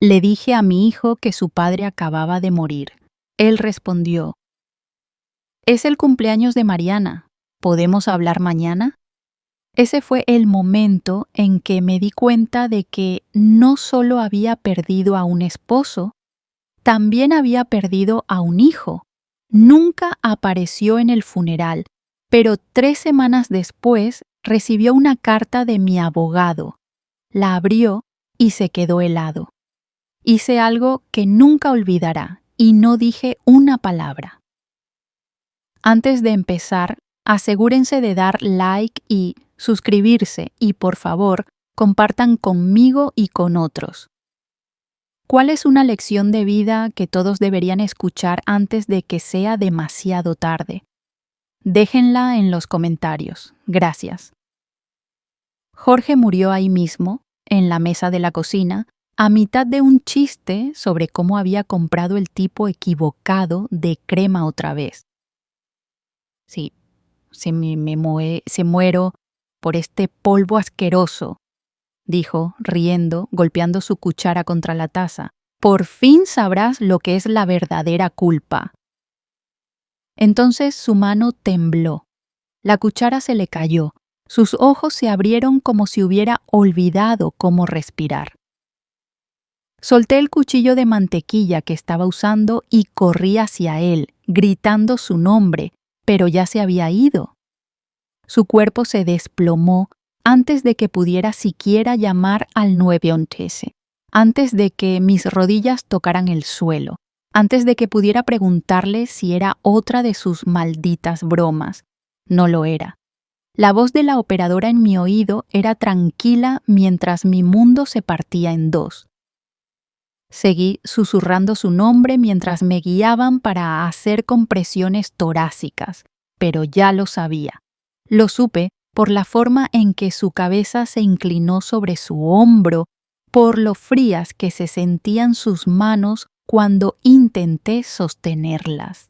Le dije a mi hijo que su padre acababa de morir. Él respondió: «Es el cumpleaños de Mariana. ¿Podemos hablar mañana?». Ese fue el momento en que me di cuenta de que no solo había perdido a un esposo, también había perdido a un hijo. Nunca apareció en el funeral, pero 3 semanas después recibió una carta de mi abogado. La abrió y se quedó helado. Hice algo que nunca olvidará y no dije una palabra. Antes de empezar, asegúrense de dar like y suscribirse y, por favor, compartan conmigo y con otros. ¿Cuál es una lección de vida que todos deberían escuchar antes de que sea demasiado tarde? Déjenla en los comentarios. Gracias. Jorge murió ahí mismo, en la mesa de la cocina, a mitad de un chiste sobre cómo había comprado el tipo equivocado de crema otra vez. Sí, se muero por este polvo asqueroso, dijo, riendo, golpeando su cuchara contra la taza. Por fin sabrás lo que es la verdadera culpa. Entonces su mano tembló. La cuchara se le cayó. Sus ojos se abrieron como si hubiera olvidado cómo respirar. Solté el cuchillo de mantequilla que estaba usando y corrí hacia él, gritando su nombre, pero ya se había ido. Su cuerpo se desplomó antes de que pudiera siquiera llamar al 911, antes de que mis rodillas tocaran el suelo, antes de que pudiera preguntarle si era otra de sus malditas bromas. No lo era. La voz de la operadora en mi oído era tranquila mientras mi mundo se partía en dos. Seguí susurrando su nombre mientras me guiaban para hacer compresiones torácicas, pero ya lo sabía. Lo supe por la forma en que su cabeza se inclinó sobre su hombro, por lo frías que se sentían sus manos cuando intenté sostenerlas.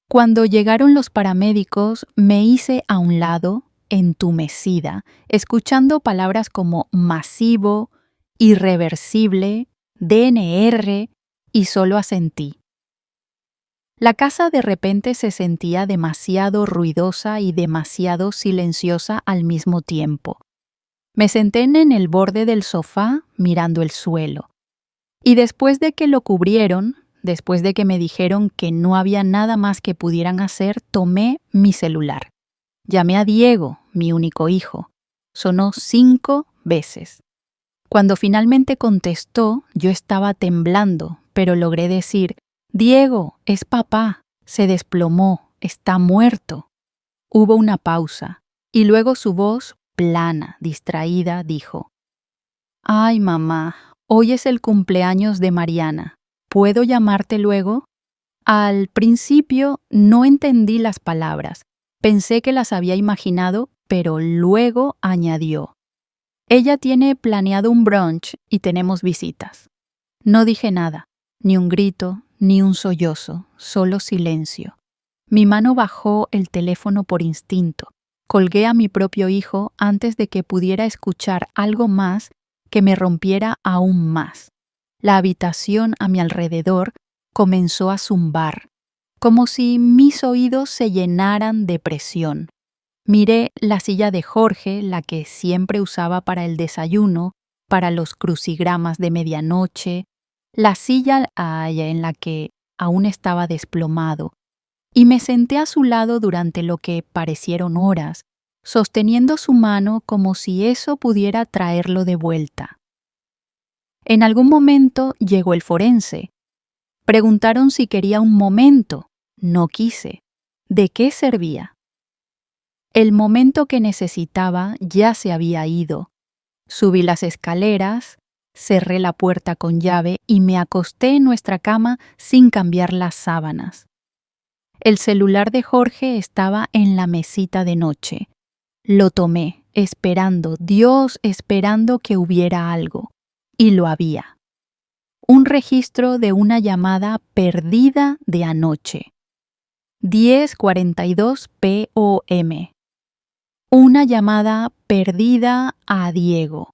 Cuando llegaron los paramédicos, me hice a un lado, entumecida, escuchando palabras como masivo, irreversible, DNR, y solo asentí. La casa de repente se sentía demasiado ruidosa y demasiado silenciosa al mismo tiempo. Me senté en el borde del sofá mirando el suelo. Y después de que lo cubrieron, después de que me dijeron que no había nada más que pudieran hacer, tomé mi celular. Llamé a Diego, mi único hijo. Sonó 5 veces. Cuando finalmente contestó, yo estaba temblando, pero logré decir: «Diego, es papá. Se desplomó. Está muerto». Hubo una pausa, y luego su voz, plana, distraída, dijo: «Ay, mamá, hoy es el cumpleaños de Mariana. ¿Puedo llamarte luego?». Al principio no entendí las palabras. Pensé que las había imaginado, pero luego añadió: «Ella tiene planeado un brunch y tenemos visitas». No dije nada, ni un grito, ni un sollozo, solo silencio. Mi mano bajó el teléfono por instinto. Colgué a mi propio hijo antes de que pudiera escuchar algo más que me rompiera aún más. La habitación a mi alrededor comenzó a zumbar, como si mis oídos se llenaran de presión. Miré la silla de Jorge, la que siempre usaba para el desayuno, para los crucigramas de medianoche, la silla en la que aún estaba desplomado, y me senté a su lado durante lo que parecieron horas, sosteniendo su mano como si eso pudiera traerlo de vuelta. En algún momento llegó el forense. Preguntaron si quería un momento. No quise. ¿De qué servía? El momento que necesitaba ya se había ido. Subí las escaleras, cerré la puerta con llave y me acosté en nuestra cama sin cambiar las sábanas. El celular de Jorge estaba en la mesita de noche. Lo tomé, esperando, Dios esperando que hubiera algo. Y lo había. Un registro de una llamada perdida de anoche. 10:42 p.m. Una llamada perdida a Diego.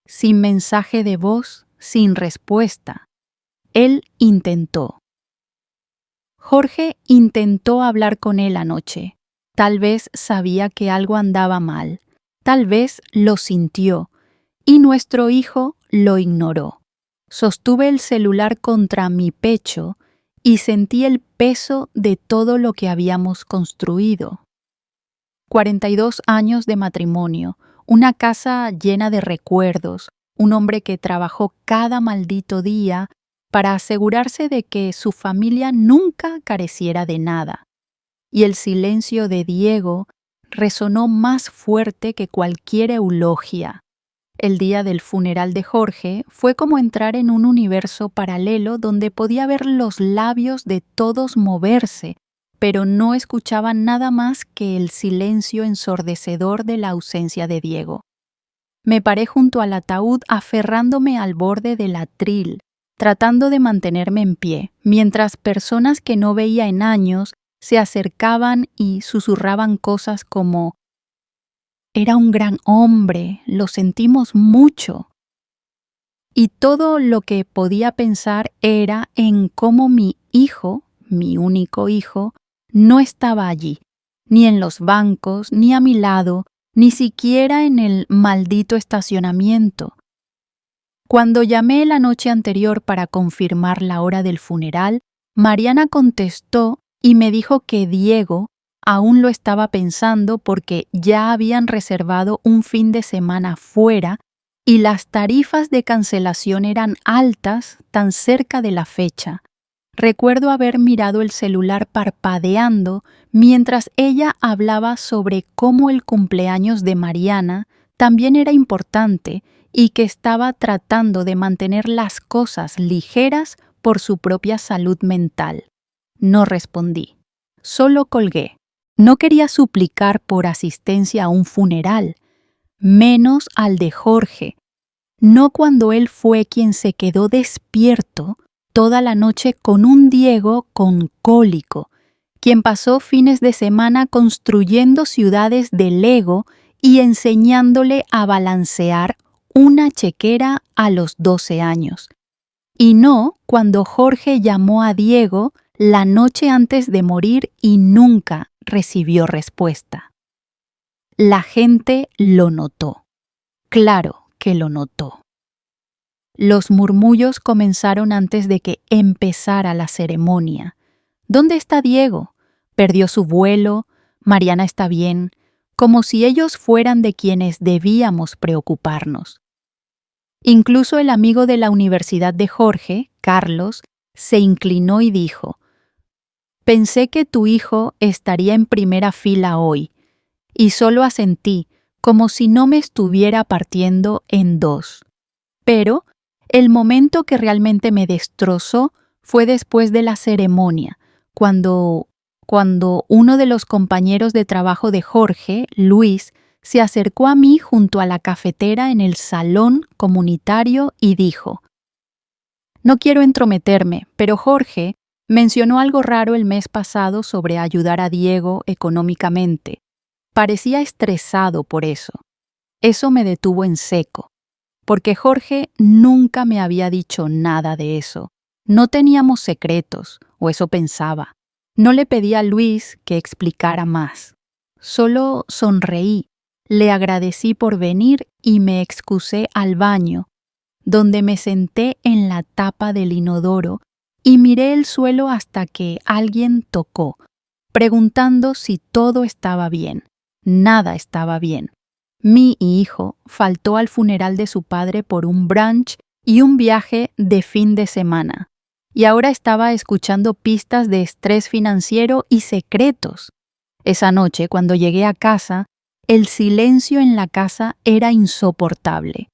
Sin mensaje de voz, sin respuesta. Él intentó. Jorge intentó hablar con él anoche. Tal vez sabía que algo andaba mal. Tal vez lo sintió. Y nuestro hijo lo ignoró. Sostuve el celular contra mi pecho y sentí el peso de todo lo que habíamos construido. 42 años de matrimonio, una casa llena de recuerdos, un hombre que trabajó cada maldito día para asegurarse de que su familia nunca careciera de nada. Y el silencio de Diego resonó más fuerte que cualquier eulogia. El día del funeral de Jorge fue como entrar en un universo paralelo donde podía ver los labios de todos moverse, pero no escuchaba nada más que el silencio ensordecedor de la ausencia de Diego. Me paré junto al ataúd aferrándome al borde del atril, tratando de mantenerme en pie, mientras personas que no veía en años se acercaban y susurraban cosas como: «Era un gran hombre, lo sentimos mucho». Y todo lo que podía pensar era en cómo mi hijo, mi único hijo, no estaba allí, ni en los bancos, ni a mi lado, ni siquiera en el maldito estacionamiento. Cuando llamé la noche anterior para confirmar la hora del funeral, Mariana contestó y me dijo que Diego aún lo estaba pensando porque ya habían reservado un fin de semana fuera y las tarifas de cancelación eran altas tan cerca de la fecha. Recuerdo haber mirado el celular parpadeando mientras ella hablaba sobre cómo el cumpleaños de Mariana también era importante y que estaba tratando de mantener las cosas ligeras por su propia salud mental. No respondí. Solo colgué. No quería suplicar por asistencia a un funeral, menos al de Jorge. No cuando él fue quien se quedó despierto toda la noche con un Diego con cólico, quien pasó fines de semana construyendo ciudades de Lego y enseñándole a balancear una chequera a los 12 años. Y no cuando Jorge llamó a Diego la noche antes de morir y nunca recibió respuesta. La gente lo notó. Claro que lo notó. Los murmullos comenzaron antes de que empezara la ceremonia. ¿Dónde está Diego? ¿Perdió su vuelo? ¿Mariana está bien? Como si ellos fueran de quienes debíamos preocuparnos. Incluso el amigo de la universidad de Jorge, Carlos, se inclinó y dijo: «Pensé que tu hijo estaría en primera fila hoy», y solo asentí, como si no me estuviera partiendo en dos. Pero el momento que realmente me destrozó fue después de la ceremonia, cuando uno de los compañeros de trabajo de Jorge, Luis, se acercó a mí junto a la cafetera en el salón comunitario y dijo: «No quiero entrometerme, pero Jorge mencionó algo raro el mes pasado sobre ayudar a Diego económicamente. Parecía estresado por eso. Eso me detuvo en seco, porque Jorge nunca me había dicho nada de eso. No teníamos secretos, o eso pensaba. No le pedí a Luis que explicara más. Solo sonreí, le agradecí por venir y me excusé al baño, donde me senté en la tapa del inodoro y miré el suelo hasta que alguien tocó, preguntando si todo estaba bien. Nada estaba bien. Mi hijo faltó al funeral de su padre por un brunch y un viaje de fin de semana, y ahora estaba escuchando pistas de estrés financiero y secretos. Esa noche, cuando llegué a casa, el silencio en la casa era insoportable.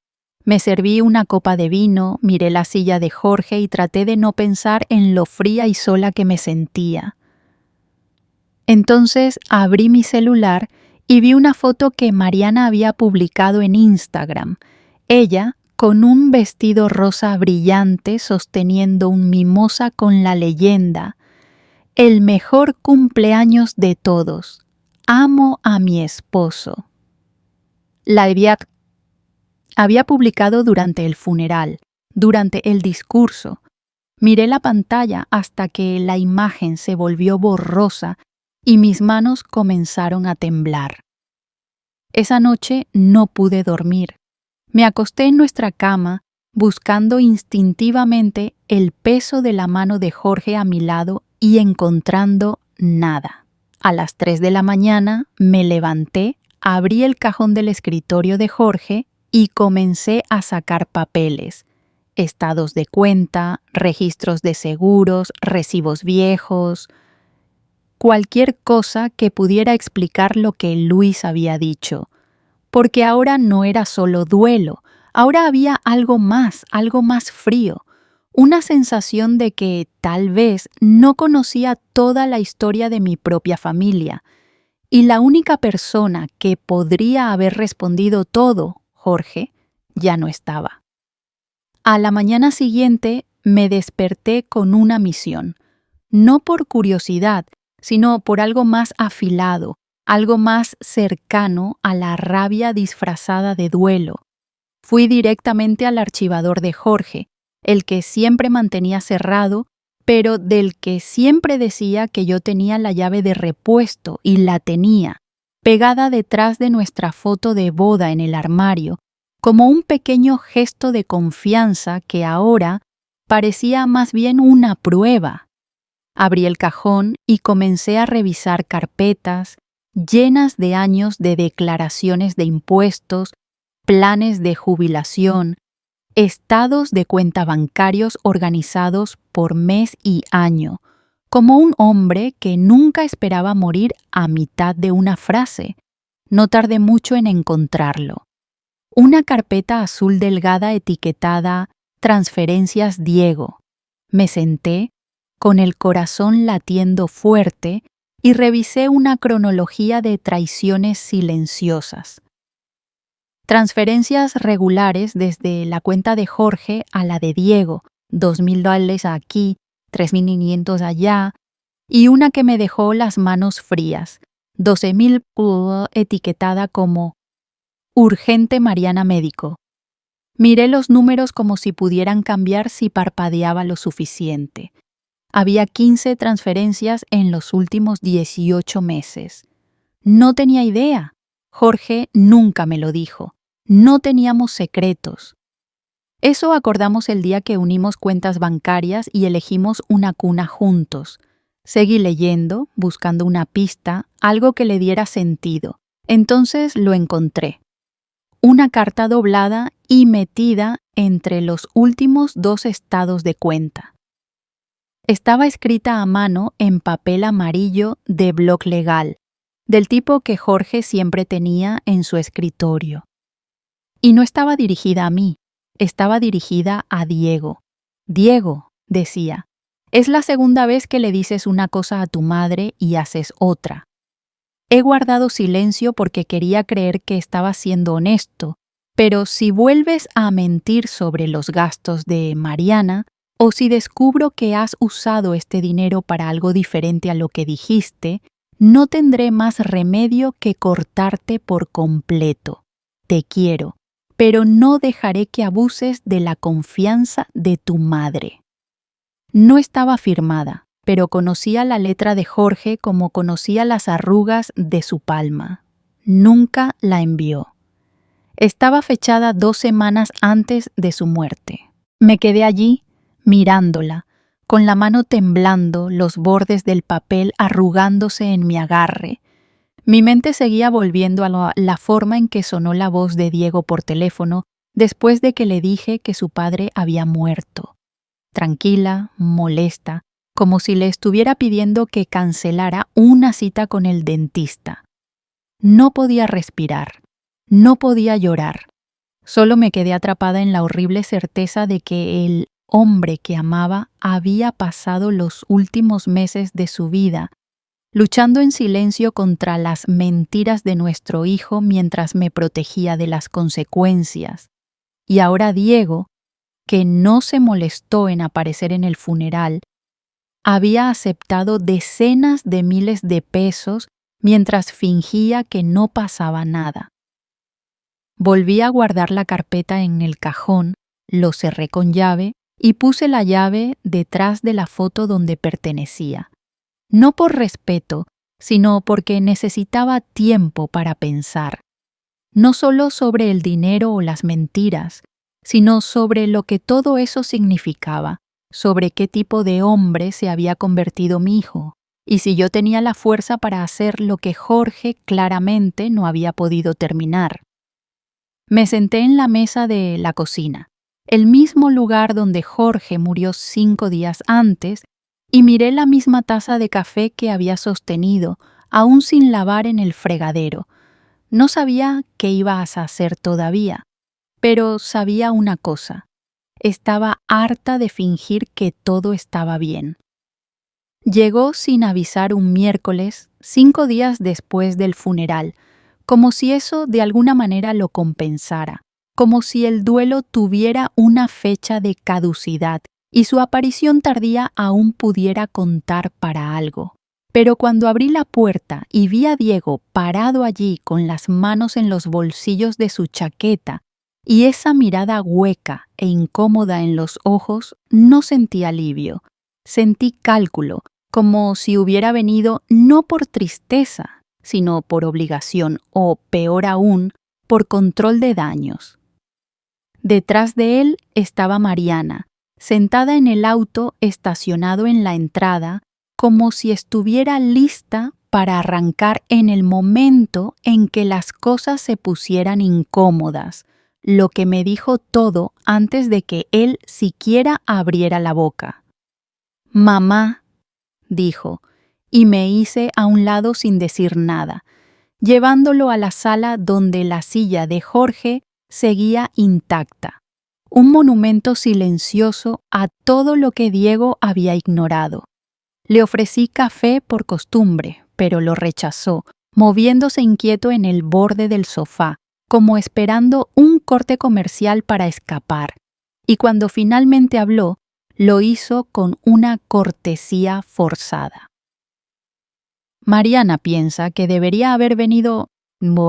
Me serví una copa de vino, miré la silla de Jorge y traté de no pensar en lo fría y sola que me sentía. Entonces abrí mi celular y vi una foto que Mariana había publicado en Instagram. Ella con un vestido rosa brillante sosteniendo un mimosa con la leyenda: «El mejor cumpleaños de todos. Amo a mi esposo». La había publicado durante el funeral, durante el discurso. Miré la pantalla hasta que la imagen se volvió borrosa y mis manos comenzaron a temblar. Esa noche no pude dormir. Me acosté en nuestra cama buscando instintivamente el peso de la mano de Jorge a mi lado y encontrando nada. A las 3 de la mañana me levanté, abrí el cajón del escritorio de Jorge y comencé a sacar papeles, estados de cuenta, registros de seguros, recibos viejos, cualquier cosa que pudiera explicar lo que Luis había dicho, porque ahora no era solo duelo, ahora había algo más frío, una sensación de que tal vez no conocía toda la historia de mi propia familia, y la única persona que podría haber respondido todo, Jorge, ya no estaba. A la mañana siguiente me desperté con una misión, no por curiosidad, sino por algo más afilado, algo más cercano a la rabia disfrazada de duelo. Fui directamente al archivador de Jorge, el que siempre mantenía cerrado, pero del que siempre decía que yo tenía la llave de repuesto y la tenía, pegada detrás de nuestra foto de boda en el armario, como un pequeño gesto de confianza que ahora parecía más bien una prueba. Abrí el cajón y comencé a revisar carpetas llenas de años de declaraciones de impuestos, planes de jubilación, estados de cuenta bancarios organizados por mes y año, como un hombre que nunca esperaba morir a mitad de una frase. No tardé mucho en encontrarlo. Una carpeta azul delgada etiquetada Transferencias Diego. Me senté, con el corazón latiendo fuerte, y revisé una cronología de traiciones silenciosas. Transferencias regulares desde la cuenta de Jorge a la de Diego, $2,000 aquí, 3,500 allá, y una que me dejó las manos frías, 12,000 etiquetada como Urgente Mariana Médico. Miré los números como si pudieran cambiar si parpadeaba lo suficiente. Había 15 transferencias en los últimos 18 meses. No tenía idea. Jorge nunca me lo dijo. No teníamos secretos. Eso acordamos el día que unimos cuentas bancarias y elegimos una cuna juntos. Seguí leyendo, buscando una pista, algo que le diera sentido. Entonces lo encontré. Una carta doblada y metida entre los últimos 2 estados de cuenta. Estaba escrita a mano en papel amarillo de bloc legal, del tipo que Jorge siempre tenía en su escritorio. Y no estaba dirigida a mí, estaba dirigida a Diego. Diego, decía, es la segunda vez que le dices una cosa a tu madre y haces otra. He guardado silencio porque quería creer que estaba siendo honesto, pero si vuelves a mentir sobre los gastos de Mariana, o si descubro que has usado este dinero para algo diferente a lo que dijiste, no tendré más remedio que cortarte por completo. Te quiero, pero no dejaré que abuses de la confianza de tu madre. No estaba firmada, pero conocía la letra de Jorge como conocía las arrugas de su palma. Nunca la envió. Estaba fechada 2 semanas antes de su muerte. Me quedé allí, mirándola, con la mano temblando, los bordes del papel arrugándose en mi agarre. Mi mente seguía volviendo a la forma en que sonó la voz de Diego por teléfono después de que le dije que su padre había muerto. Tranquila, molesta, como si le estuviera pidiendo que cancelara una cita con el dentista. No podía respirar, no podía llorar. Solo me quedé atrapada en la horrible certeza de que el hombre que amaba había pasado los últimos meses de su vida luchando en silencio contra las mentiras de nuestro hijo mientras me protegía de las consecuencias. Y ahora Diego, que no se molestó en aparecer en el funeral, había aceptado decenas de miles de pesos mientras fingía que no pasaba nada. Volví a guardar la carpeta en el cajón lo cerré con llave y puse la llave detrás de la foto donde pertenecía. No por respeto, sino porque necesitaba tiempo para pensar. No solo sobre el dinero o las mentiras, sino sobre lo que todo eso significaba, sobre qué tipo de hombre se había convertido mi hijo, y si yo tenía la fuerza para hacer lo que Jorge claramente no había podido terminar. Me senté en la mesa de la cocina, el mismo lugar donde Jorge murió 5 días antes, y miré la misma taza de café que había sostenido, aún sin lavar en el fregadero. No sabía qué iba a hacer todavía, pero sabía una cosa. Estaba harta de fingir que todo estaba bien. Llegó sin avisar un miércoles, 5 días después del funeral, como si eso de alguna manera lo compensara, como si el duelo tuviera una fecha de caducidad y su aparición tardía aún pudiera contar para algo. Pero cuando abrí la puerta y vi a Diego parado allí con las manos en los bolsillos de su chaqueta y esa mirada hueca e incómoda en los ojos, no sentí alivio, sentí cálculo, como si hubiera venido no por tristeza, sino por obligación o, peor aún, por control de daños. Detrás de él estaba Mariana, sentada en el auto estacionado en la entrada, como si estuviera lista para arrancar en el momento en que las cosas se pusieran incómodas, lo que me dijo todo antes de que él siquiera abriera la boca. «Mamá», dijo, y me hice a un lado sin decir nada, llevándolo a la sala donde la silla de Jorge seguía intacta, un monumento silencioso a todo lo que Diego había ignorado. Le ofrecí café por costumbre, pero lo rechazó, moviéndose inquieto en el borde del sofá, como esperando un corte comercial para escapar, y cuando finalmente habló, lo hizo con una cortesía forzada. Mariana piensa que debería haber venido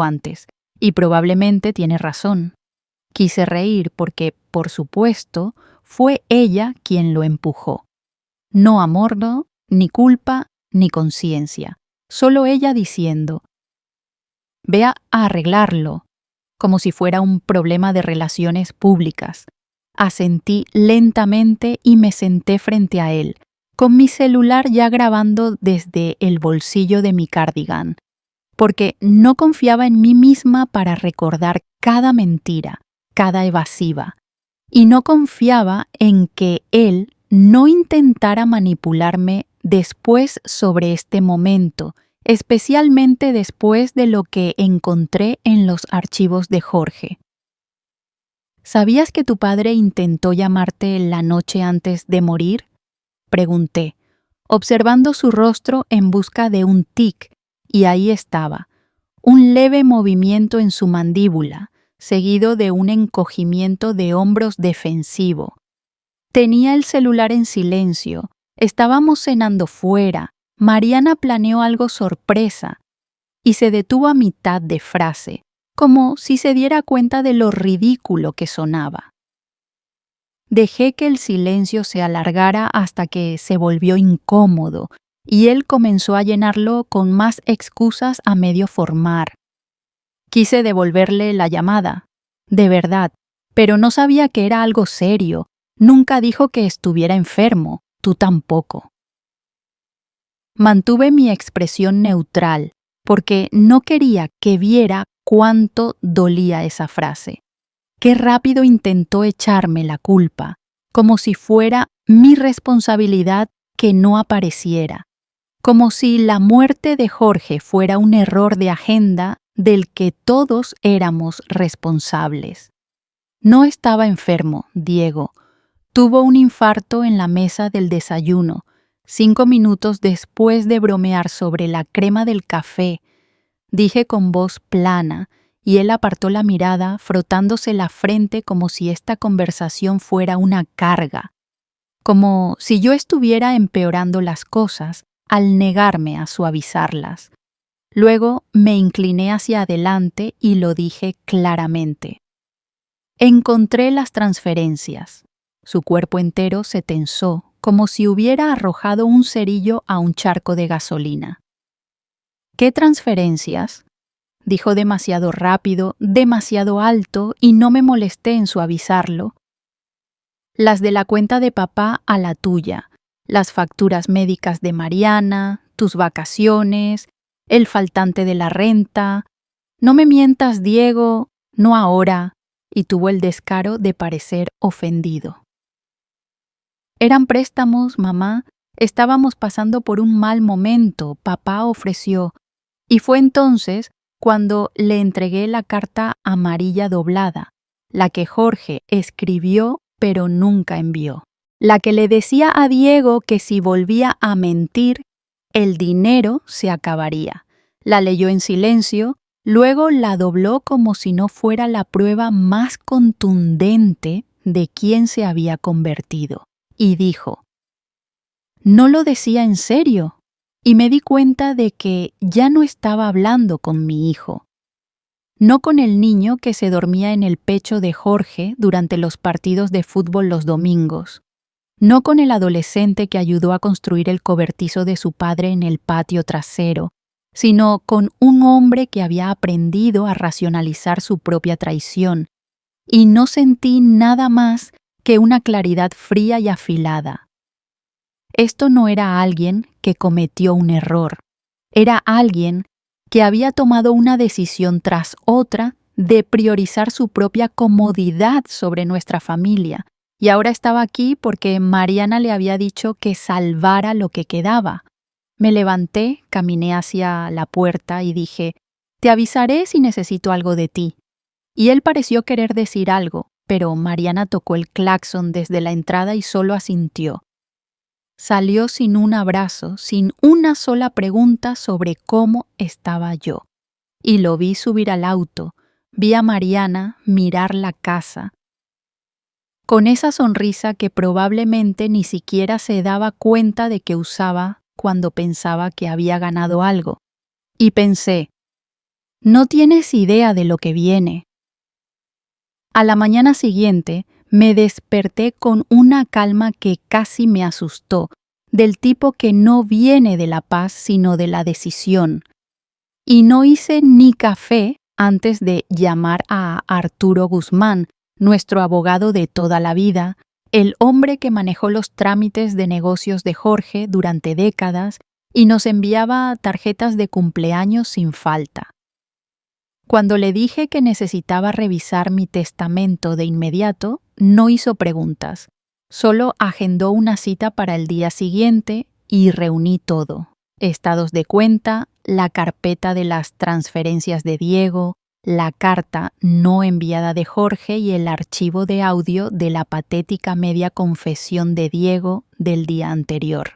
antes, y probablemente tiene razón. Quise reír porque, por supuesto, fue ella quien lo empujó. No amor, no, ni culpa, ni conciencia. Solo ella diciendo, «Ve a arreglarlo», como si fuera un problema de relaciones públicas. Asentí lentamente y me senté frente a él, con mi celular ya grabando desde el bolsillo de mi cardigan, porque no confiaba en mí misma para recordar cada mentira, cada evasiva, y no confiaba en que él no intentara manipularme después sobre este momento, especialmente después de lo que encontré en los archivos de Jorge. ¿Sabías que tu padre intentó llamarte la noche antes de morir?, pregunté, observando su rostro en busca de un tic, y ahí estaba, un leve movimiento en su mandíbula, seguido de un encogimiento de hombros defensivo. Tenía el celular en silencio, estábamos cenando fuera, Mariana planeó algo sorpresa, y se detuvo a mitad de frase, como si se diera cuenta de lo ridículo que sonaba. Dejé que el silencio se alargara hasta que se volvió incómodo, y él comenzó a llenarlo con más excusas a medio formar. Quise devolverle la llamada, de verdad, pero no sabía que era algo serio. Nunca dijo que estuviera enfermo, tú tampoco. Mantuve mi expresión neutral, porque no quería que viera cuánto dolía esa frase. Qué rápido intentó echarme la culpa, como si fuera mi responsabilidad que no apareciera, como si la muerte de Jorge fuera un error de agenda del que todos éramos responsables. No estaba enfermo, Diego. Tuvo un infarto en la mesa del desayuno, 5 minutos después de bromear sobre la crema del café. Dije con voz plana, y él apartó la mirada, frotándose la frente como si esta conversación fuera una carga, como si yo estuviera empeorando las cosas al negarme a suavizarlas. Luego me incliné hacia adelante y lo dije claramente. Encontré las transferencias. Su cuerpo entero se tensó, como si hubiera arrojado un cerillo a un charco de gasolina. ¿Qué transferencias? Dijo demasiado rápido, demasiado alto, y no me molesté en suavizarlo. Las de la cuenta de papá a la tuya, las facturas médicas de Mariana, tus vacaciones, el faltante de la renta. No me mientas, Diego, no ahora, y tuvo el descaro de parecer ofendido. Eran préstamos, mamá. Estábamos pasando por un mal momento, papá ofreció. Y fue entonces cuando le entregué la carta amarilla doblada, la que Jorge escribió pero nunca envió, la que le decía a Diego que si volvía a mentir, el dinero se acabaría. La leyó en silencio, luego la dobló como si no fuera la prueba más contundente de quién se había convertido, y dijo: «No lo decía en serio», y me di cuenta de que ya no estaba hablando con mi hijo. No con el niño que se dormía en el pecho de Jorge durante los partidos de fútbol los domingos. No con el adolescente que ayudó a construir el cobertizo de su padre en el patio trasero, sino con un hombre que había aprendido a racionalizar su propia traición, y no sentí nada más que una claridad fría y afilada. Esto no era alguien que cometió un error, era alguien que había tomado una decisión tras otra de priorizar su propia comodidad sobre nuestra familia, y ahora estaba aquí porque Mariana le había dicho que salvara lo que quedaba. Me levanté, caminé hacia la puerta y dije: «Te avisaré si necesito algo de ti». Y él pareció querer decir algo, pero Mariana tocó el claxon desde la entrada y solo asintió. Salió sin un abrazo, sin una sola pregunta sobre cómo estaba yo. Y lo vi subir al auto, vi a Mariana mirar la casa, con esa sonrisa que probablemente ni siquiera se daba cuenta de que usaba cuando pensaba que había ganado algo. Y pensé: no tienes idea de lo que viene. A la mañana siguiente me desperté con una calma que casi me asustó, del tipo que no viene de la paz sino de la decisión. Y no hice ni café antes de llamar a Arturo Guzmán, nuestro abogado de toda la vida, el hombre que manejó los trámites de negocios de Jorge durante décadas y nos enviaba tarjetas de cumpleaños sin falta. Cuando le dije que necesitaba revisar mi testamento de inmediato, no hizo preguntas, solo agendó una cita para el día siguiente y reuní todo: estados de cuenta, la carpeta de las transferencias de Diego, la carta no enviada de Jorge y el archivo de audio de la patética media confesión de Diego del día anterior.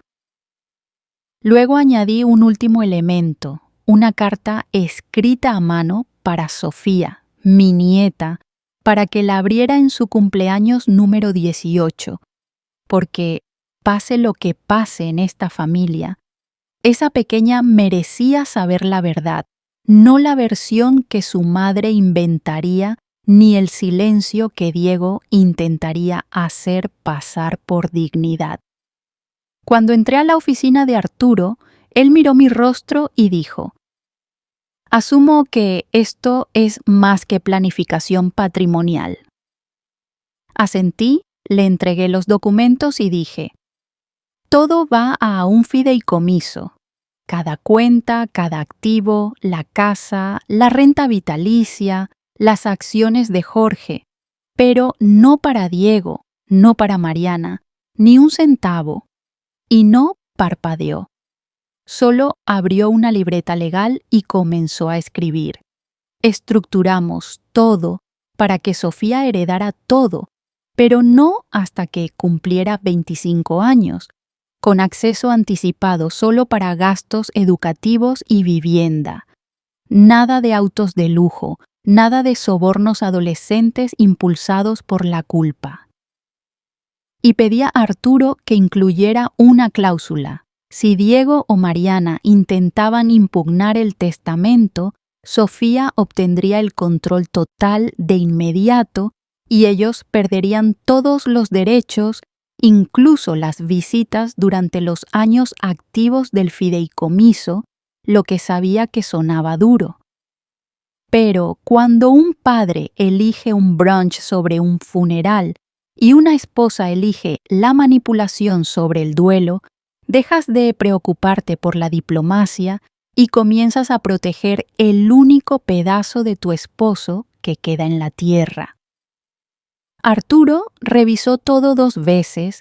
Luego añadí un último elemento, una carta escrita a mano para Sofía, mi nieta, para que la abriera en su cumpleaños número 18, porque, pase lo que pase en esta familia, esa pequeña merecía saber la verdad, no la versión que su madre inventaría ni el silencio que Diego intentaría hacer pasar por dignidad. Cuando entré a la oficina de Arturo, él miró mi rostro y dijo: «Asumo que esto es más que planificación patrimonial». Asentí, le entregué los documentos y dije: «Todo va a un fideicomiso. Cada cuenta, cada activo, la casa, la renta vitalicia, las acciones de Jorge, pero no para Diego, no para Mariana, ni un centavo». Y no parpadeó. Solo abrió una libreta legal y comenzó a escribir. Estructuramos todo para que Sofía heredara todo, pero no hasta que cumpliera 25 años, con acceso anticipado solo para gastos educativos y vivienda. Nada de autos de lujo, nada de sobornos adolescentes impulsados por la culpa. Y pedía a Arturo que incluyera una cláusula: si Diego o Mariana intentaban impugnar el testamento, Sofía obtendría el control total de inmediato y ellos perderían todos los derechos, incluso las visitas durante los años activos del fideicomiso, lo que sabía que sonaba duro. Pero cuando un padre elige un brunch sobre un funeral y una esposa elige la manipulación sobre el duelo, dejas de preocuparte por la diplomacia y comienzas a proteger el único pedazo de tu esposo que queda en la tierra. Arturo revisó todo 2 veces,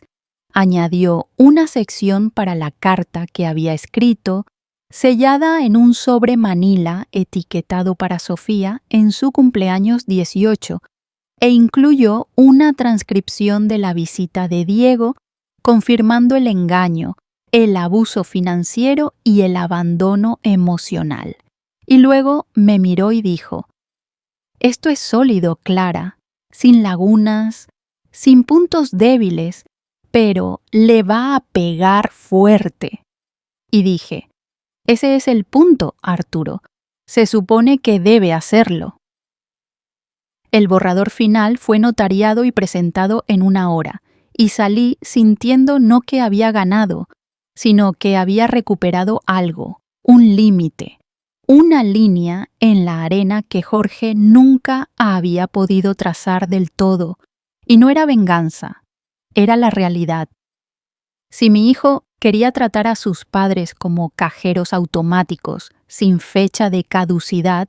añadió una sección para la carta que había escrito, sellada en un sobre manila etiquetado para Sofía en su cumpleaños 18, e incluyó una transcripción de la visita de Diego, confirmando el engaño, el abuso financiero y el abandono emocional. Y luego me miró y dijo: «Esto es sólido, Clara, sin lagunas, sin puntos débiles, pero le va a pegar fuerte». Y dije: «Ese es el punto, Arturo. Se supone que debe hacerlo». El borrador final fue notariado y presentado en 1 hora, y salí sintiendo no que había ganado, sino que había recuperado algo, un límite, una línea en la arena que Jorge nunca había podido trazar del todo, y no era venganza, era la realidad. Si mi hijo quería tratar a sus padres como cajeros automáticos sin fecha de caducidad,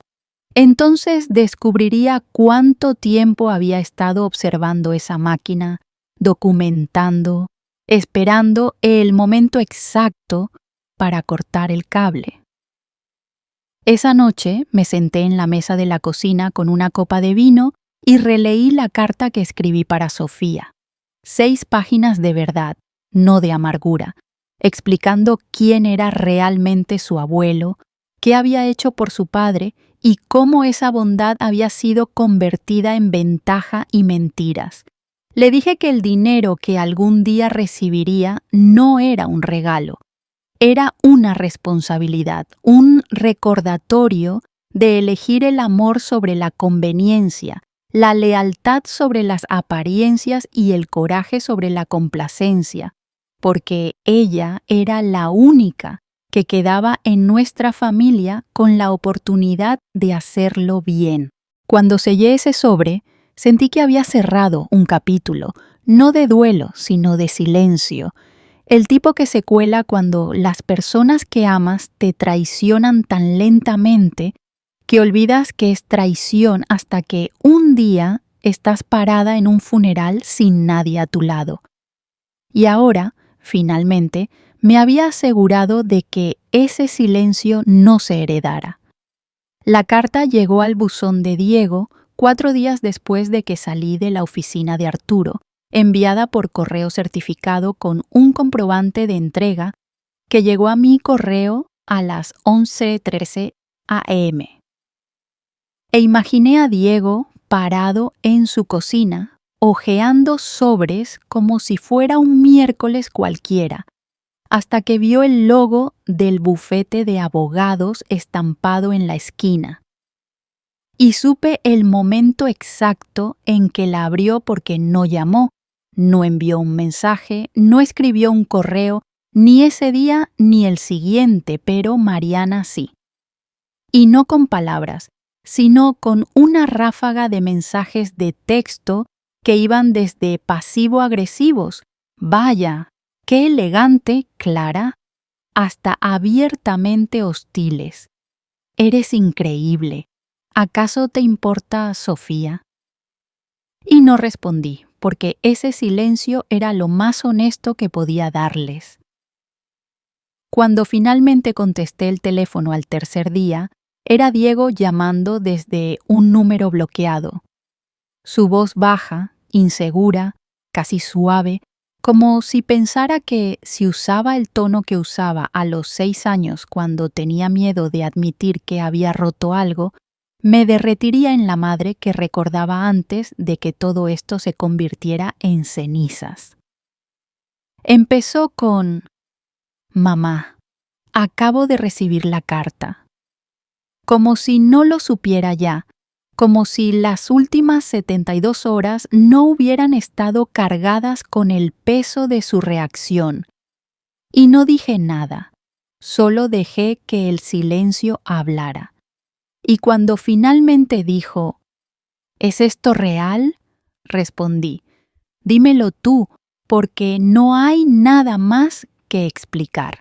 entonces descubriría cuánto tiempo había estado observando esa máquina, documentando, esperando el momento exacto para cortar el cable. Esa noche me senté en la mesa de la cocina con una copa de vino y releí la carta que escribí para Sofía. 6 páginas de verdad, no de amargura, explicando quién era realmente su abuelo, qué había hecho por su padre y cómo esa bondad había sido convertida en ventaja y mentiras. Le dije que el dinero que algún día recibiría no era un regalo, era una responsabilidad, un recordatorio de elegir el amor sobre la conveniencia, la lealtad sobre las apariencias y el coraje sobre la complacencia, porque ella era la única que quedaba en nuestra familia con la oportunidad de hacerlo bien. Cuando sellé ese sobre, sentí que había cerrado un capítulo, no de duelo, sino de silencio, el tipo que se cuela cuando las personas que amas te traicionan tan lentamente que olvidas que es traición hasta que un día estás parada en un funeral sin nadie a tu lado. Y ahora, finalmente, me había asegurado de que ese silencio no se heredara. La carta llegó al buzón de Diego 4 días después de que salí de la oficina de Arturo, enviada por correo certificado con un comprobante de entrega que llegó a mi correo a las 11:13 a.m. E imaginé a Diego parado en su cocina, hojeando sobres como si fuera un miércoles cualquiera, hasta que vio el logo del bufete de abogados estampado en la esquina. Y supe el momento exacto en que la abrió porque no llamó, no envió un mensaje, no escribió un correo, ni ese día ni el siguiente, pero Mariana sí. Y no con palabras, sino con una ráfaga de mensajes de texto que iban desde pasivo-agresivos, vaya, qué elegante, Clara, hasta abiertamente hostiles. Eres increíble. ¿Acaso te importa Sofía? Y no respondí, porque ese silencio era lo más honesto que podía darles. Cuando finalmente contesté el teléfono al tercer día, era Diego llamando desde un número bloqueado. Su voz baja, insegura, casi suave, como si pensara que si usaba el tono que usaba a los 6 años cuando tenía miedo de admitir que había roto algo, me derretiría en la madre que recordaba antes de que todo esto se convirtiera en cenizas. Empezó con: «Mamá, acabo de recibir la carta». Como si no lo supiera ya, como si las últimas 72 horas no hubieran estado cargadas con el peso de su reacción. Y no dije nada, solo dejé que el silencio hablara. Y cuando finalmente dijo, ¿es esto real?, respondí, dímelo tú, porque no hay nada más que explicar.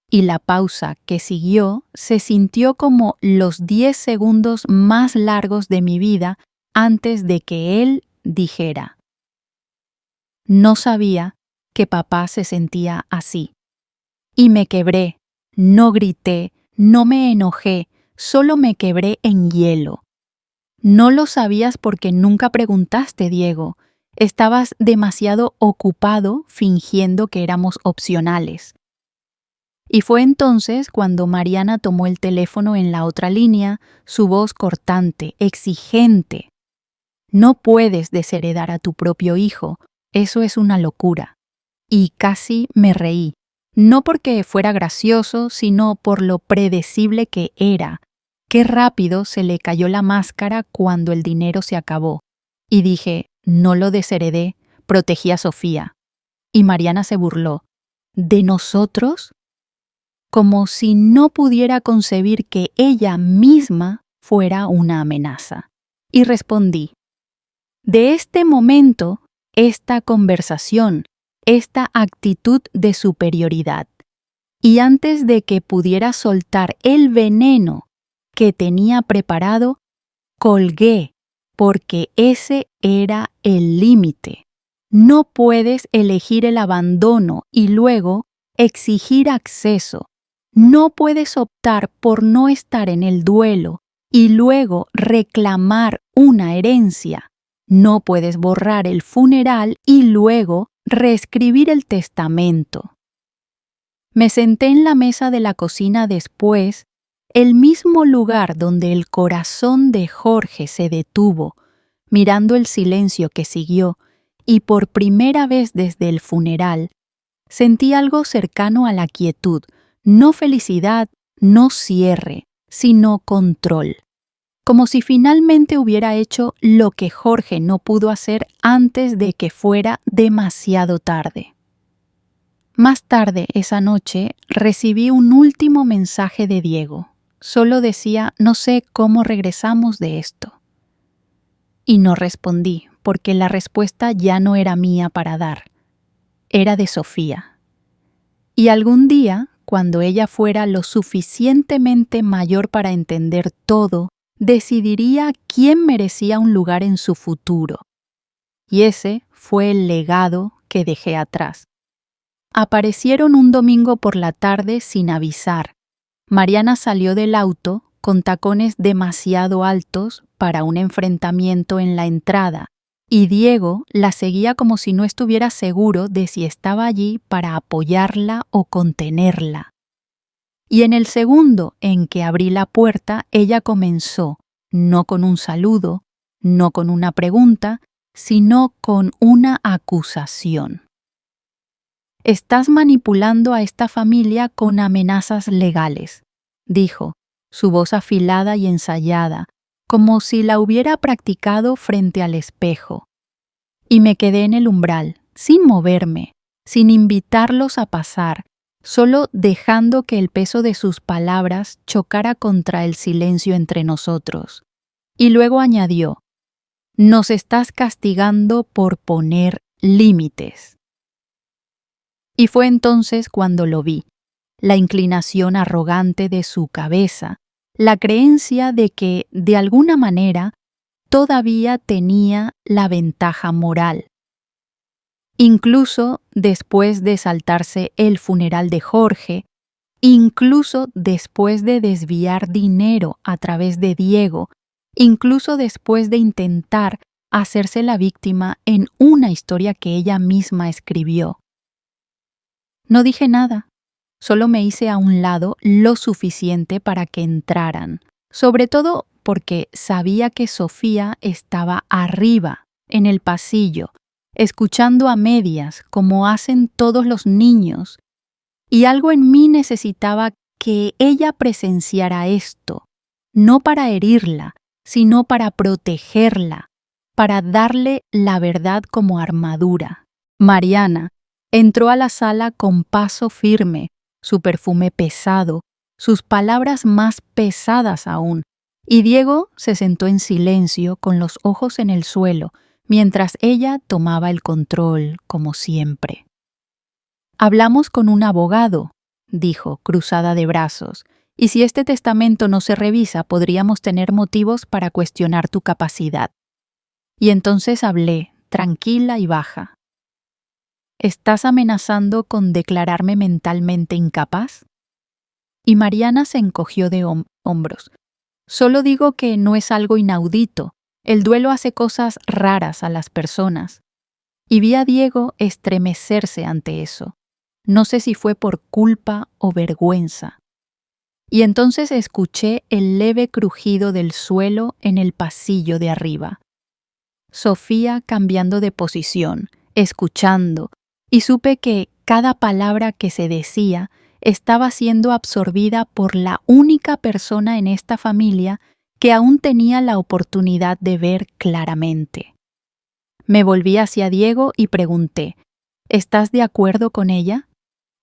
Y la pausa que siguió se sintió como los 10 segundos más largos de mi vida antes de que él dijera. No sabía que papá se sentía así. Y me quebré, no grité, no me enojé, solo me quebré en hielo. No lo sabías porque nunca preguntaste, Diego. Estabas demasiado ocupado fingiendo que éramos opcionales. Y fue entonces cuando Mariana tomó el teléfono en la otra línea, su voz cortante, exigente. No puedes desheredar a tu propio hijo, eso es una locura. Y casi me reí, no porque fuera gracioso, sino por lo predecible que era. Qué rápido se le cayó la máscara cuando el dinero se acabó. Y dije, no lo desheredé, protegí a Sofía. Y Mariana se burló. ¿De nosotros? Como si no pudiera concebir que ella misma fuera una amenaza. Y respondí, de este momento, esta conversación, esta actitud de superioridad. Y antes de que pudiera soltar el veneno que tenía preparado, colgué, porque ese era el límite. No puedes elegir el abandono y luego exigir acceso. No puedes optar por no estar en el duelo y luego reclamar una herencia. No puedes borrar el funeral y luego reescribir el testamento. Me senté en la mesa de la cocina después, el mismo lugar donde el corazón de Jorge se detuvo, mirando el silencio que siguió, y por primera vez desde el funeral, sentí algo cercano a la quietud, no felicidad, no cierre, sino control. Como si finalmente hubiera hecho lo que Jorge no pudo hacer antes de que fuera demasiado tarde. Más tarde esa noche recibí un último mensaje de Diego. Solo decía, no sé cómo regresamos de esto. Y no respondí, porque la respuesta ya no era mía para dar. Era de Sofía. Y algún día, cuando ella fuera lo suficientemente mayor para entender todo, decidiría quién merecía un lugar en su futuro. Y ese fue el legado que dejé atrás. Aparecieron un domingo por la tarde sin avisar. Mariana salió del auto con tacones demasiado altos para un enfrentamiento en la entrada, y Diego la seguía como si no estuviera seguro de si estaba allí para apoyarla o contenerla. Y en el segundo en que abrí la puerta, ella comenzó, no con un saludo, no con una pregunta, sino con una acusación. Estás manipulando a esta familia con amenazas legales, dijo, su voz afilada y ensayada, como si la hubiera practicado frente al espejo. Y me quedé en el umbral, sin moverme, sin invitarlos a pasar, solo dejando que el peso de sus palabras chocara contra el silencio entre nosotros. Y luego añadió, nos estás castigando por poner límites. Y fue entonces cuando lo vi, la inclinación arrogante de su cabeza, la creencia de que, de alguna manera, todavía tenía la ventaja moral. Incluso después de saltarse el funeral de Jorge, incluso después de desviar dinero a través de Diego, incluso después de intentar hacerse la víctima en una historia que ella misma escribió. No dije nada, solo me hice a un lado lo suficiente para que entraran, sobre todo porque sabía que Sofía estaba arriba, en el pasillo, escuchando a medias como hacen todos los niños, y algo en mí necesitaba que ella presenciara esto, no para herirla, sino para protegerla, para darle la verdad como armadura. Mariana entró a la sala con paso firme, su perfume pesado, sus palabras más pesadas aún, y Diego se sentó en silencio con los ojos en el suelo, mientras ella tomaba el control, como siempre. «Hablamos con un abogado», dijo, cruzada de brazos, «y si este testamento no se revisa, podríamos tener motivos para cuestionar tu capacidad». Y entonces hablé, tranquila y baja. «¿Estás amenazando con declararme mentalmente incapaz?» Y Mariana se encogió de hombros. «Solo digo que no es algo inaudito. El duelo hace cosas raras a las personas». Y vi a Diego estremecerse ante eso. No sé si fue por culpa o vergüenza. Y entonces escuché el leve crujido del suelo en el pasillo de arriba. Sofía cambiando de posición, escuchando, y supe que cada palabra que se decía estaba siendo absorbida por la única persona en esta familia que aún tenía la oportunidad de ver claramente. Me volví hacia Diego y pregunté, ¿estás de acuerdo con ella?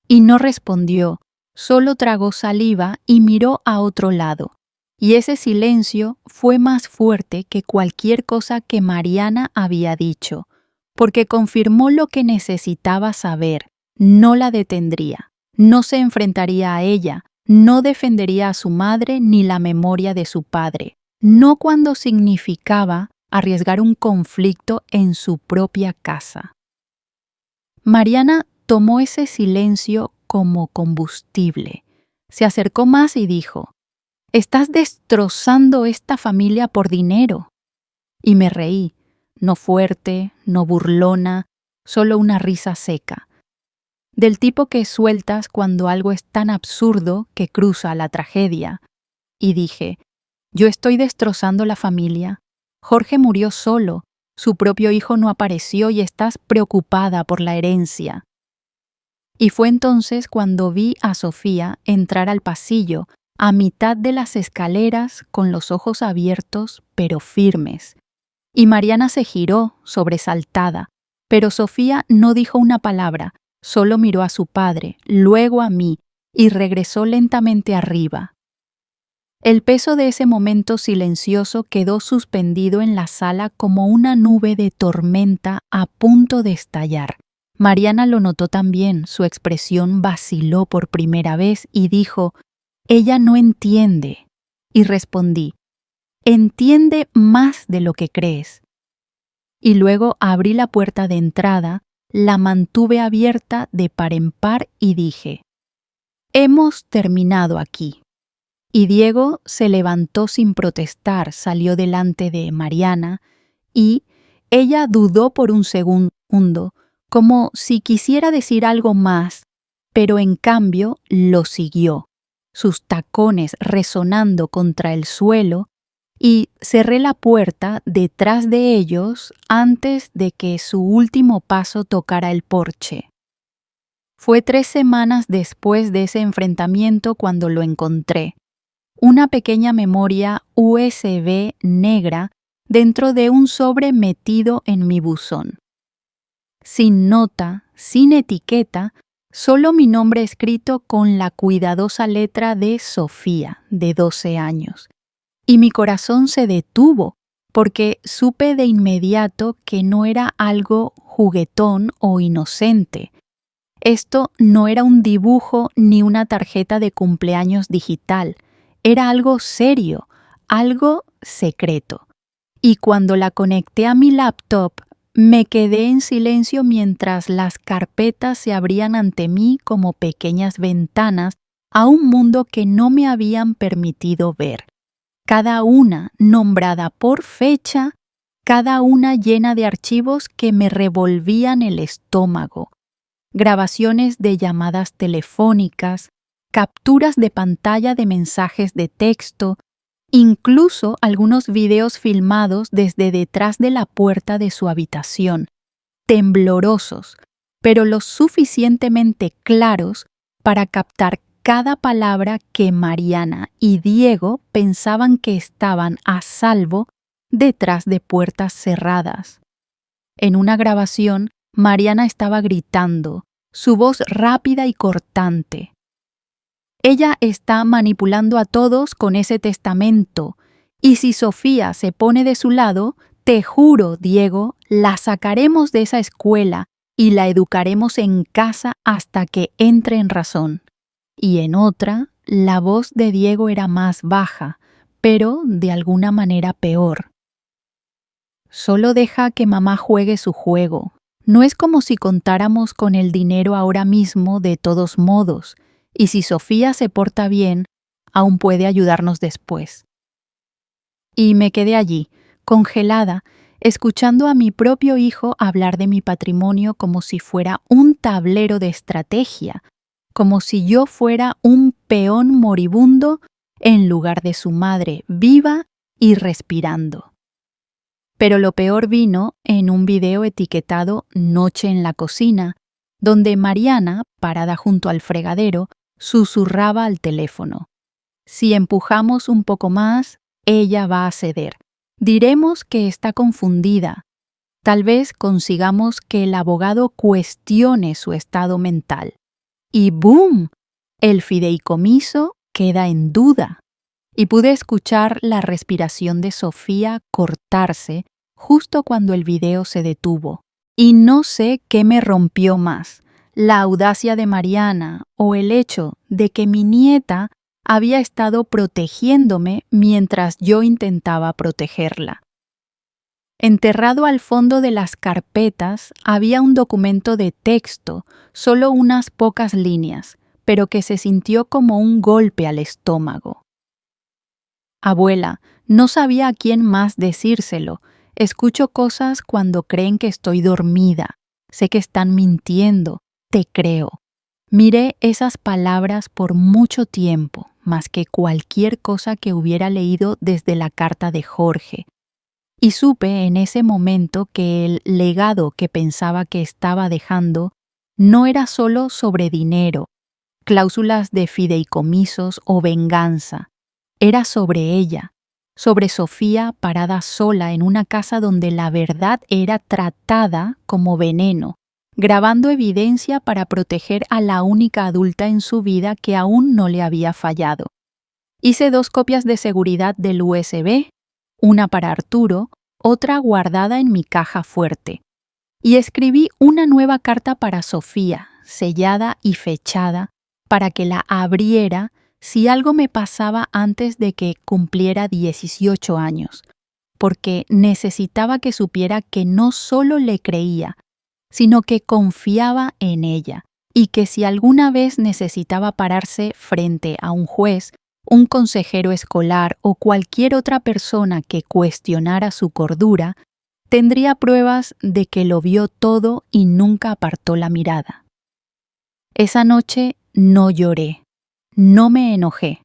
Y no respondió, solo tragó saliva y miró a otro lado. Y ese silencio fue más fuerte que cualquier cosa que Mariana había dicho, porque confirmó lo que necesitaba saber. No la detendría, no se enfrentaría a ella, no defendería a su madre ni la memoria de su padre, no cuando significaba arriesgar un conflicto en su propia casa. Mariana tomó ese silencio como combustible. Se acercó más y dijo, «Estás destrozando esta familia por dinero». Y me reí, no fuerte, no burlona, solo una risa seca. Del tipo que sueltas cuando algo es tan absurdo que cruza la tragedia. Y dije, «Yo estoy destrozando la familia. Jorge murió solo, su propio hijo no apareció y estás preocupada por la herencia». Y fue entonces cuando vi a Sofía entrar al pasillo, a mitad de las escaleras, con los ojos abiertos, pero firmes. Y Mariana se giró, sobresaltada, pero Sofía no dijo una palabra, solo miró a su padre, luego a mí, y regresó lentamente arriba. El peso de ese momento silencioso quedó suspendido en la sala como una nube de tormenta a punto de estallar. Mariana lo notó también, su expresión vaciló por primera vez y dijo, «Ella no entiende». Y respondí, «Entiende más de lo que crees». Y luego abrí la puerta de entrada, la mantuve abierta de par en par y dije, «Hemos terminado aquí». Y Diego se levantó sin protestar, salió delante de Mariana y ella dudó por un segundo, como si quisiera decir algo más, pero en cambio lo siguió, sus tacones resonando contra el suelo, y cerré la puerta detrás de ellos antes de que su último paso tocara el porche. Fue 3 semanas después de ese enfrentamiento cuando lo encontré. Una pequeña memoria USB negra dentro de un sobre metido en mi buzón. Sin nota, sin etiqueta, solo mi nombre escrito con la cuidadosa letra de Sofía, de 12 años. Y mi corazón se detuvo, porque supe de inmediato que no era algo juguetón o inocente. Esto no era un dibujo ni una tarjeta de cumpleaños digital. Era algo serio, algo secreto. Y cuando la conecté a mi laptop, me quedé en silencio mientras las carpetas se abrían ante mí como pequeñas ventanas a un mundo que no me habían permitido ver. Cada una nombrada por fecha, cada una llena de archivos que me revolvían el estómago. Grabaciones de llamadas telefónicas, capturas de pantalla de mensajes de texto, incluso algunos videos filmados desde detrás de la puerta de su habitación, temblorosos, pero lo suficientemente claros para captar cada palabra que Mariana y Diego pensaban que estaban a salvo detrás de puertas cerradas. En una grabación, Mariana estaba gritando, su voz rápida y cortante. Ella está manipulando a todos con ese testamento, y si Sofía se pone de su lado, te juro, Diego, la sacaremos de esa escuela y la educaremos en casa hasta que entre en razón. Y en otra, la voz de Diego era más baja, pero de alguna manera peor. Solo deja que mamá juegue su juego. No es como si contáramos con el dinero ahora mismo de todos modos, y si Sofía se porta bien, aún puede ayudarnos después. Y me quedé allí, congelada, escuchando a mi propio hijo hablar de mi patrimonio como si fuera un tablero de estrategia, como si yo fuera un peón moribundo en lugar de su madre viva y respirando. Pero lo peor vino en un video etiquetado Noche en la cocina, donde Mariana, parada junto al fregadero, susurraba al teléfono. Si empujamos un poco más, ella va a ceder. Diremos que está confundida. Tal vez consigamos que el abogado cuestione su estado mental. Y ¡boom! El fideicomiso queda en duda. Y pude escuchar la respiración de Sofía cortarse justo cuando el video se detuvo. Y no sé qué me rompió más, la audacia de Mariana o el hecho de que mi nieta había estado protegiéndome mientras yo intentaba protegerla. Enterrado al fondo de las carpetas había un documento de texto, solo unas pocas líneas, pero que se sintió como un golpe al estómago. Abuela, no sabía a quién más decírselo. Escucho cosas cuando creen que estoy dormida. Sé que están mintiendo. Te creo. Miré esas palabras por mucho tiempo, más que cualquier cosa que hubiera leído desde la carta de Jorge. Y supe en ese momento que el legado que pensaba que estaba dejando no era solo sobre dinero, cláusulas de fideicomisos o venganza. Era sobre ella, sobre Sofía parada sola en una casa donde la verdad era tratada como veneno, grabando evidencia para proteger a la única adulta en su vida que aún no le había fallado. Hice 2 copias de seguridad del USB, una para Arturo, otra guardada en mi caja fuerte. Y escribí una nueva carta para Sofía, sellada y fechada, para que la abriera si algo me pasaba antes de que cumpliera 18 años, porque necesitaba que supiera que no solo le creía, sino que confiaba en ella, y que si alguna vez necesitaba pararse frente a un juez, un consejero escolar o cualquier otra persona que cuestionara su cordura, tendría pruebas de que lo vio todo y nunca apartó la mirada. Esa noche no lloré. No me enojé.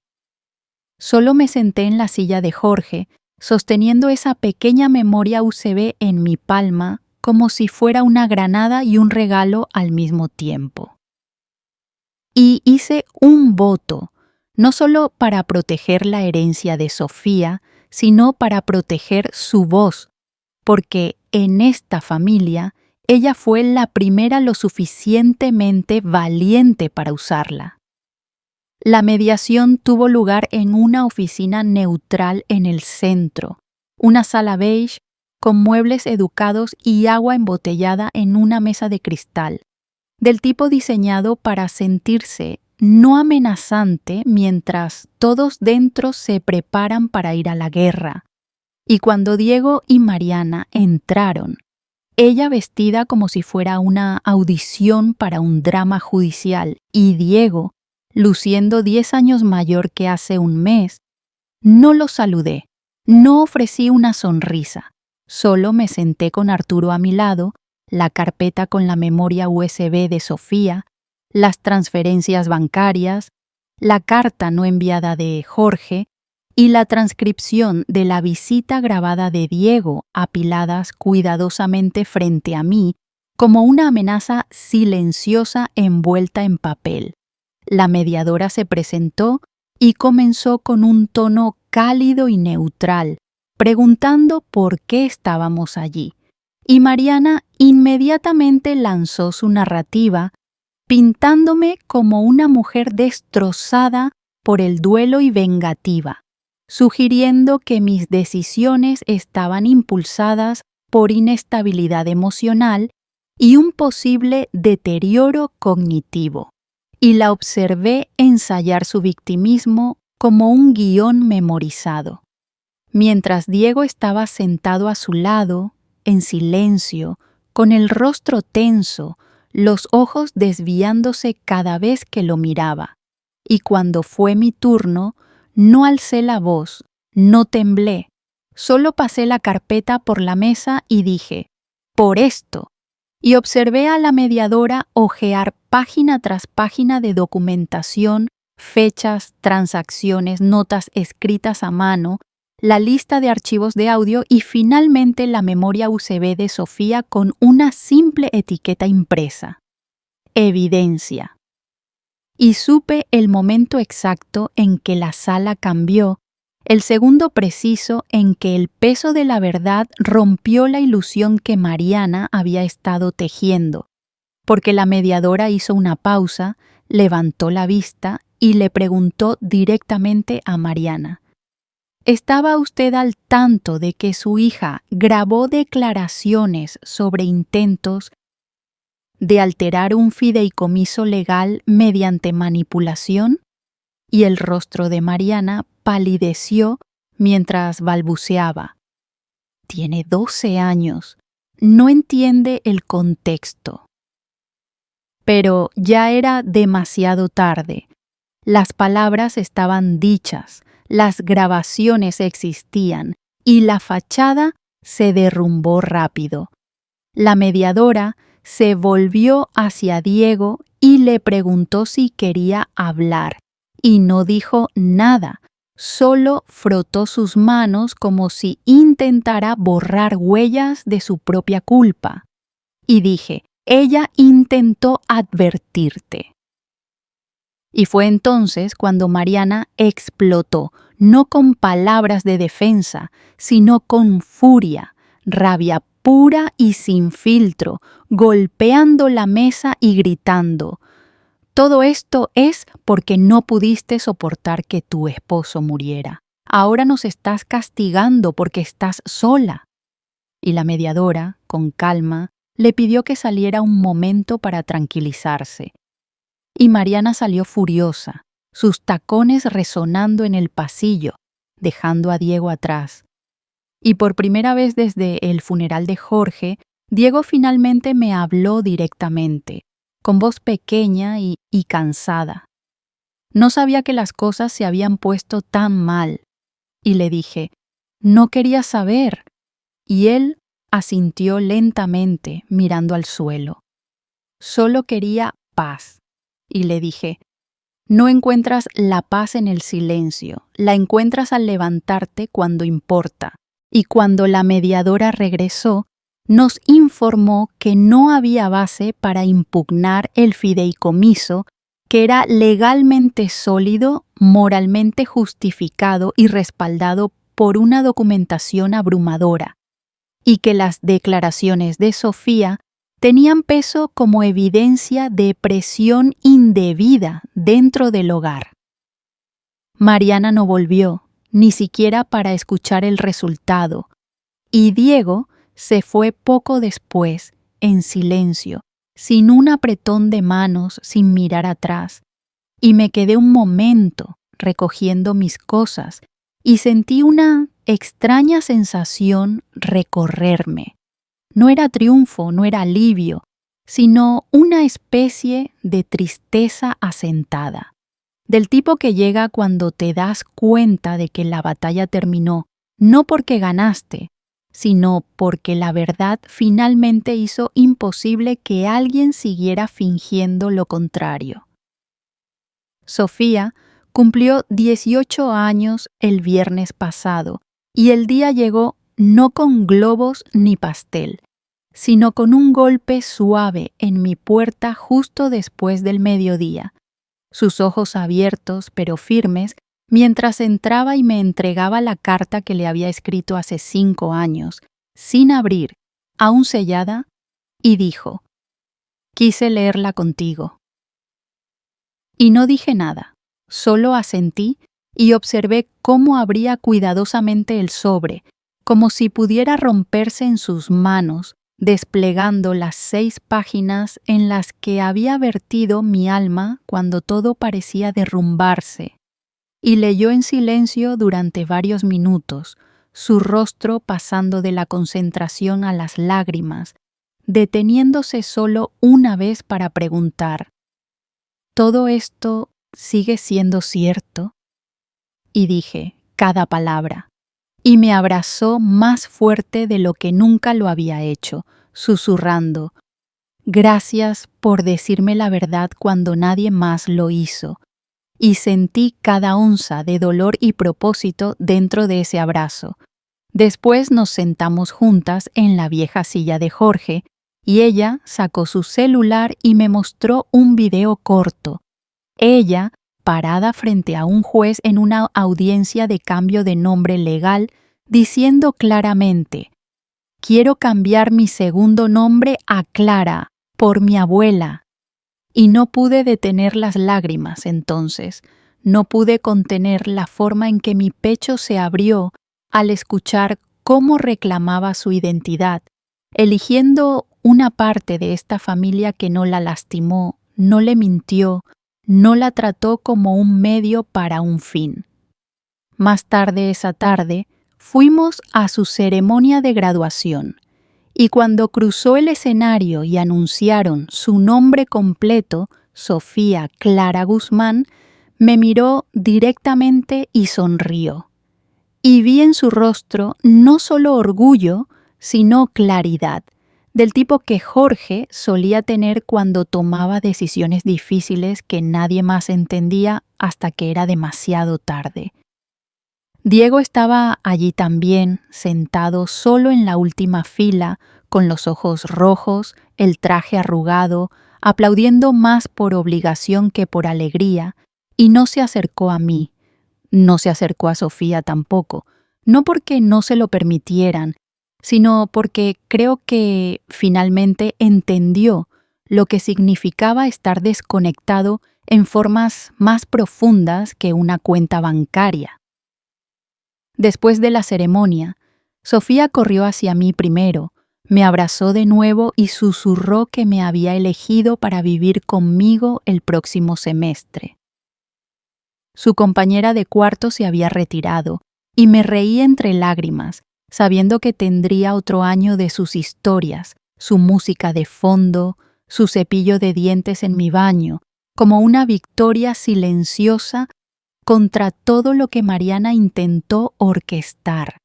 Solo me senté en la silla de Jorge, sosteniendo esa pequeña memoria USB en mi palma como si fuera una granada y un regalo al mismo tiempo. Y hice un voto, no solo para proteger la herencia de Sofía, sino para proteger su voz, porque en esta familia ella fue la primera lo suficientemente valiente para usarla. La mediación tuvo lugar en una oficina neutral en el centro, una sala beige con muebles educados y agua embotellada en una mesa de cristal, del tipo diseñado para sentirse no amenazante mientras todos dentro se preparan para ir a la guerra. Y cuando Diego y Mariana entraron, ella vestida como si fuera una audición para un drama judicial y Diego luciendo 10 años mayor que hace un mes, no los saludé, no ofrecí una sonrisa, solo me senté con Arturo a mi lado, la carpeta con la memoria USB de Sofía, las transferencias bancarias, la carta no enviada de Jorge y la transcripción de la visita grabada de Diego apiladas cuidadosamente frente a mí como una amenaza silenciosa envuelta en papel. La mediadora se presentó y comenzó con un tono cálido y neutral, preguntando por qué estábamos allí. Y Mariana inmediatamente lanzó su narrativa, pintándome como una mujer destrozada por el duelo y vengativa, sugiriendo que mis decisiones estaban impulsadas por inestabilidad emocional y un posible deterioro cognitivo. Y la observé ensayar su victimismo como un guión memorizado. Mientras Diego estaba sentado a su lado, en silencio, con el rostro tenso, los ojos desviándose cada vez que lo miraba. Y cuando fue mi turno, no alcé la voz, no temblé, solo pasé la carpeta por la mesa y dije, «por esto», y observé a la mediadora hojear página tras página de documentación, fechas, transacciones, notas escritas a mano, la lista de archivos de audio y finalmente la memoria USB de Sofía con una simple etiqueta impresa. Evidencia. Y supe el momento exacto en que la sala cambió, el segundo preciso en que el peso de la verdad rompió la ilusión que Mariana había estado tejiendo, porque la mediadora hizo una pausa, levantó la vista y le preguntó directamente a Mariana: ¿estaba usted al tanto de que su hija grabó declaraciones sobre intentos de alterar un fideicomiso legal mediante manipulación? Y el rostro de Mariana palideció mientras balbuceaba. Tiene 12 años. No entiende el contexto. Pero ya era demasiado tarde. Las palabras estaban dichas, las grabaciones existían y la fachada se derrumbó rápido. La mediadora se volvió hacia Diego y le preguntó si quería hablar, y no dijo nada, solo frotó sus manos como si intentara borrar huellas de su propia culpa. Y dije, ella intentó advertirte. Y fue entonces cuando Mariana explotó, no con palabras de defensa, sino con furia, rabia pura y sin filtro, golpeando la mesa y gritando: «Todo esto es porque no pudiste soportar que tu esposo muriera. Ahora nos estás castigando porque estás sola». Y la mediadora, con calma, le pidió que saliera un momento para tranquilizarse. Y Mariana salió furiosa, sus tacones resonando en el pasillo, dejando a Diego atrás. Y por primera vez desde el funeral de Jorge, Diego finalmente me habló directamente, con voz pequeña y cansada. No sabía que las cosas se habían puesto tan mal. Y le dije, «No quería saber». Y él asintió lentamente, mirando al suelo. «Solo quería paz». Y le dije, «No encuentras la paz en el silencio, la encuentras al levantarte cuando importa». Y cuando la mediadora regresó, nos informó que no había base para impugnar el fideicomiso, que era legalmente sólido, moralmente justificado y respaldado por una documentación abrumadora, y que las declaraciones de Sofía tenían peso como evidencia de presión indebida dentro del hogar. Mariana no volvió, ni siquiera para escuchar el resultado, y Diego se fue poco después, en silencio, sin un apretón de manos, sin mirar atrás, y me quedé un momento recogiendo mis cosas y sentí una extraña sensación recorrerme. No era triunfo, no era alivio, sino una especie de tristeza asentada, del tipo que llega cuando te das cuenta de que la batalla terminó, no porque ganaste, sino porque la verdad finalmente hizo imposible que alguien siguiera fingiendo lo contrario. Sofía cumplió 18 años el viernes pasado y el día llegó no con globos ni pastel, sino con un golpe suave en mi puerta justo después del mediodía. sus ojos abiertos pero firmes, mientras entraba y me entregaba la carta que le había escrito hace 5 años, sin abrir, aún sellada, y dijo: «Quise leerla contigo». Y no dije nada, solo asentí y observé cómo abría cuidadosamente el sobre, como si pudiera romperse en sus manos, desplegando las 6 páginas en las que había vertido mi alma cuando todo parecía derrumbarse, y leyó en silencio durante varios minutos, su rostro pasando de la concentración a las lágrimas, deteniéndose solo una vez para preguntar: «¿Todo esto sigue siendo cierto?». Y dije cada palabra, y me abrazó más fuerte de lo que nunca lo había hecho, susurrando: «Gracias por decirme la verdad cuando nadie más lo hizo». Y sentí cada onza de dolor y propósito dentro de ese abrazo. Después nos sentamos juntas en la vieja silla de Jorge, y ella sacó su celular y me mostró un video corto. Ella, parada frente a un juez en una audiencia de cambio de nombre legal, diciendo claramente: «Quiero cambiar mi segundo nombre a Clara, por mi abuela». Y no pude detener las lágrimas entonces, no pude contener la forma en que mi pecho se abrió al escuchar cómo reclamaba su identidad, eligiendo una parte de esta familia que no la lastimó, no le mintió, no la trató como un medio para un fin. Más tarde esa tarde, fuimos a su ceremonia de graduación, y cuando cruzó el escenario y anunciaron su nombre completo, Sofía Clara Guzmán, me miró directamente y sonrió. Y vi en su rostro no solo orgullo, sino claridad, del tipo que Jorge solía tener cuando tomaba decisiones difíciles que nadie más entendía hasta que era demasiado tarde. Diego estaba allí también, sentado solo en la última fila, con los ojos rojos, el traje arrugado, aplaudiendo más por obligación que por alegría, y no se acercó a mí. No se acercó a Sofía tampoco, no porque no se lo permitieran, sino porque creo que finalmente entendió lo que significaba estar desconectado en formas más profundas que una cuenta bancaria. Después de la ceremonia, Sofía corrió hacia mí primero, me abrazó de nuevo y susurró que me había elegido para vivir conmigo el próximo semestre. Su compañera de cuarto se había retirado y me reí entre lágrimas, sabiendo que tendría otro año de sus historias, su música de fondo, su cepillo de dientes en mi baño, como una victoria silenciosa contra todo lo que Mariana intentó orquestar.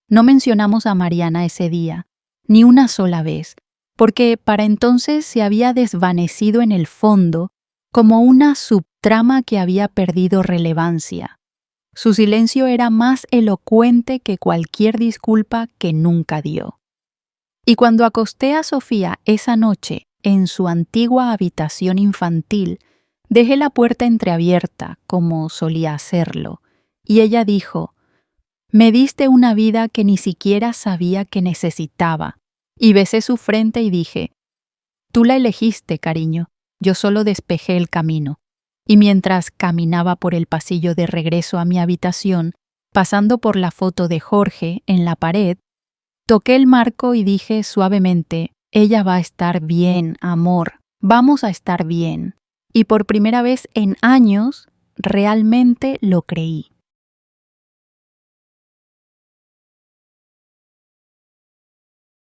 No mencionamos a Mariana ese día, ni una sola vez, porque para entonces se había desvanecido en el fondo como una subtrama que había perdido relevancia. Su silencio era más elocuente que cualquier disculpa que nunca dio. Y cuando acosté a Sofía esa noche en su antigua habitación infantil, dejé la puerta entreabierta, como solía hacerlo, y ella dijo: «Me diste una vida que ni siquiera sabía que necesitaba», y besé su frente y dije: «Tú la elegiste, cariño, yo solo despejé el camino». Y mientras caminaba por el pasillo de regreso a mi habitación, pasando por la foto de Jorge en la pared, toqué el marco y dije suavemente: «Ella va a estar bien, amor, vamos a estar bien». Y por primera vez en años, realmente lo creí.